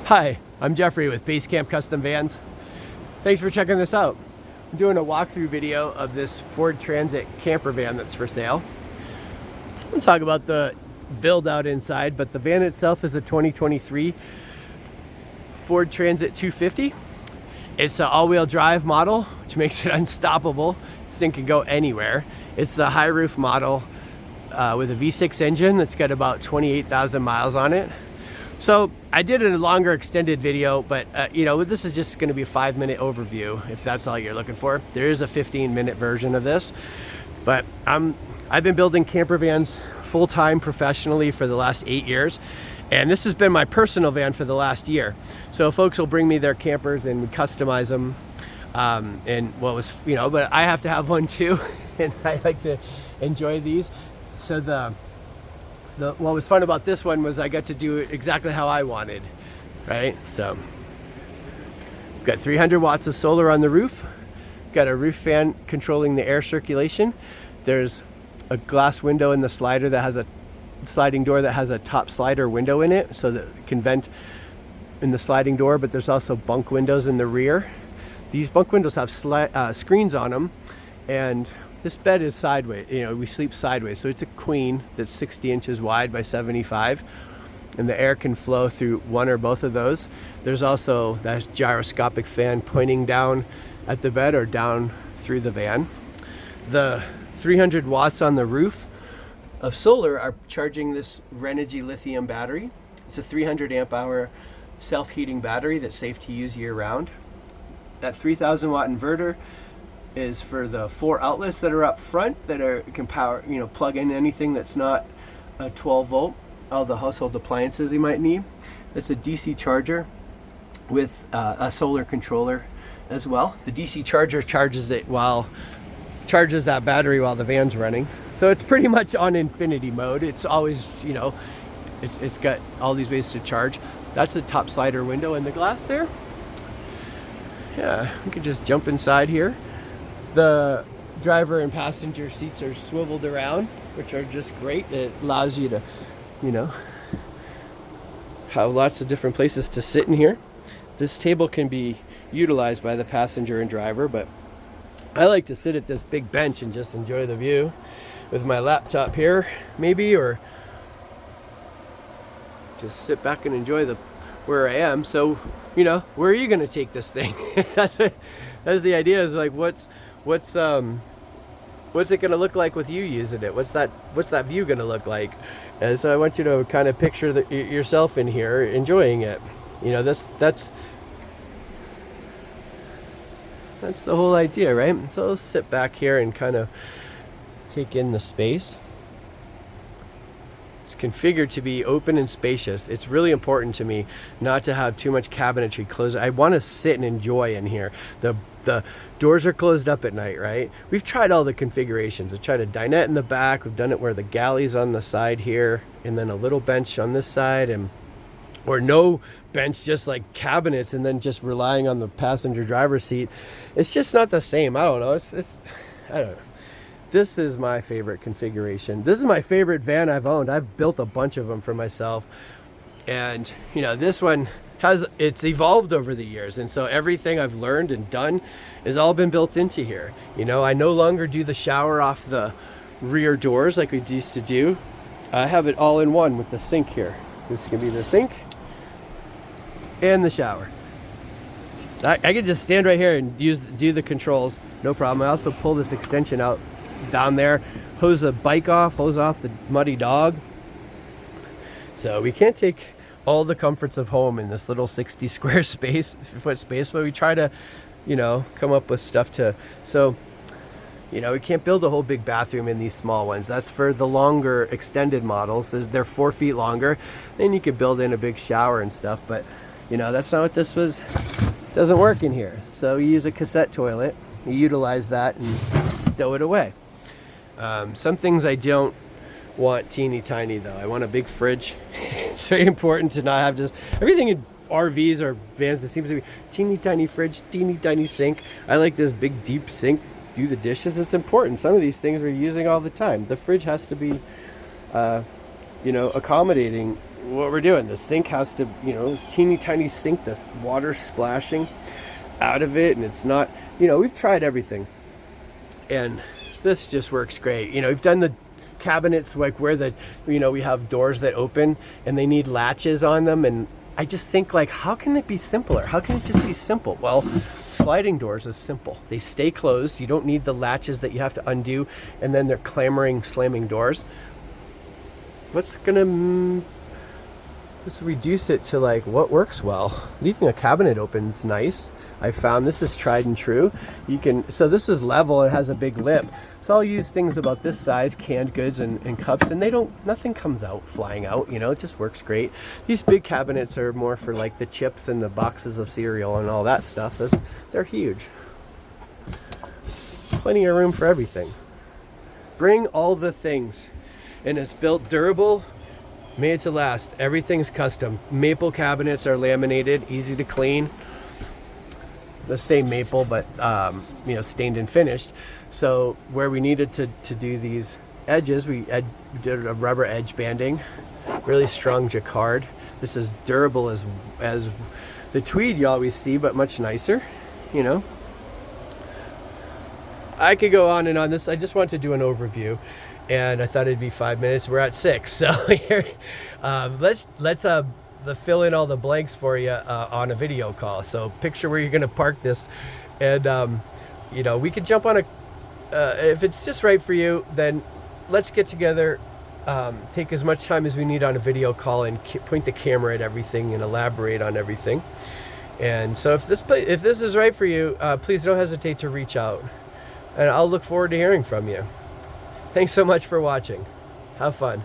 Hi, I'm Jeffrey with Basecamp Custom Vans. Thanks for checking this out. I'm doing a walkthrough video of this Ford Transit camper van that's for sale. We'll talk about the build out inside, but the van itself is a 2023 Ford Transit 250. It's an all-wheel drive model, which makes it unstoppable. This thing can go anywhere. It's the high roof model with a V6 engine that's got about 28,000 miles on it. So I did a longer extended video, but this is just going to be a 5-minute overview if that's all you're looking for. There is a 15-minute version of this, but I've been building camper vans full-time professionally for the last 8 years, and this has been my personal van for the last year. So folks will bring me their campers and we customize them, but I have to have one too, and I like to enjoy these. So what was fun about this one was I got to do it exactly how I wanted, right? So we've got 300 watts of solar on the roof, got a roof fan controlling the air circulation. There's a glass window in the slider that has a sliding door that has a top slider window in it, so that it can vent in the sliding door, but there's also bunk windows in the rear. These bunk windows have screens on them, and this bed is sideways. We sleep sideways, so it's a queen that's 60 inches wide by 75, and the air can flow through one or both of those. There's also that gyroscopic fan pointing down at the bed or down through the van. The 300 watts on the roof of solar are charging this Renogy lithium battery. It's a 300 amp hour self-heating battery that's safe to use year round. That 3,000 watt inverter is for the 4 outlets that are up front that can power, plug in anything that's not a 12 volt, all the household appliances you might need. It's a DC charger with a solar controller as well. The DC charger charges that battery while the van's running. So it's pretty much on infinity mode. It's always, it's got all these ways to charge. That's the top slider window in the glass there. Yeah, we could just jump inside here. The driver and passenger seats are swiveled around, which are just great. It allows you to, have lots of different places to sit in here. This table can be utilized by the passenger and driver, but I like to sit at this big bench and just enjoy the view with my laptop here, maybe, or just sit back and enjoy where I am. So, where are you going to take this thing? That's the idea, is like, what's it going to look like with you using it? What's that view going to look like? And so I want you to kind of picture yourself in here enjoying it. That's the whole idea, right? So I'll sit back here and kind of take in the space. It's configured to be open and spacious. It's really important to me not to have too much cabinetry closed. I want to sit and enjoy in here. The doors are closed up at night, right? We've tried all the configurations. I tried a dinette in the back. We've done it where the galley's on the side here, and then a little bench on this side, or no bench, just like cabinets, and then just relying on the passenger driver's seat. It's just not the same. I don't know. I don't know. This is my favorite configuration. This is my favorite van I've owned. I've built a bunch of them for myself, and this one it's evolved over the years, and so everything I've learned and done has all been built into here. I no longer do the shower off the rear doors like we used to do. I have it all in one with the sink here. This can be the sink and the shower. I can just stand right here and do the controls, no problem. I also pull this extension out down there, hose the bike off, hose off the muddy dog. So we can't take all the comforts of home in this little 60 square foot space, but we try to, come up with stuff so we can't build a whole big bathroom in these small ones. That's for the longer extended models. They're 4 feet longer. Then you could build in a big shower and stuff, but that's not what this was. Doesn't work in here. So you use a cassette toilet, you utilize that and stow it away. Some things I don't want teeny tiny though. I want a big fridge. It's very important to not have just everything in RVs or vans. It seems to be teeny tiny fridge, teeny tiny sink. I like this big deep sink. Do the dishes. It's important. Some of these things we're using all the time. The fridge has to be, accommodating what we're doing. The sink has to, this teeny tiny sink, this water splashing out of it, and it's not, we've tried everything, and this just works great. We've done the cabinets like where we have doors that open and they need latches on them, and I just think, like, how can it be simpler? How can it just be simple? Well, sliding doors is simple. They stay closed. You don't need the latches that you have to undo, and then they're clamoring, slamming doors. Let's reduce it to like what works well. Leaving a cabinet open is nice. I found this is tried and true. So this is level, it has a big lip. So I'll use things about this size, canned goods and cups, and nothing comes out, flying out, it just works great. These big cabinets are more for like the chips and the boxes of cereal and all that stuff. They're huge. Plenty of room for everything. Bring all the things. And it's built durable, made to last. Everything's custom. Maple cabinets are laminated, easy to clean. The same maple, but stained and finished. So where we needed to do these edges, we did a rubber edge banding, really strong jacquard. This is durable as the tweed you always see, but much nicer. I could go on and on this. I just wanted to do an overview, and I thought it'd be 5 minutes. We're at 6, so here, let's fill in all the blanks for you on a video call. So picture where you're going to park this, and we could jump on if it's just right for you, then let's get together, take as much time as we need on a video call, and point the camera at everything and elaborate on everything. And so if this is right for you, please don't hesitate to reach out, and I'll look forward to hearing from you. Thanks so much for watching. Have fun.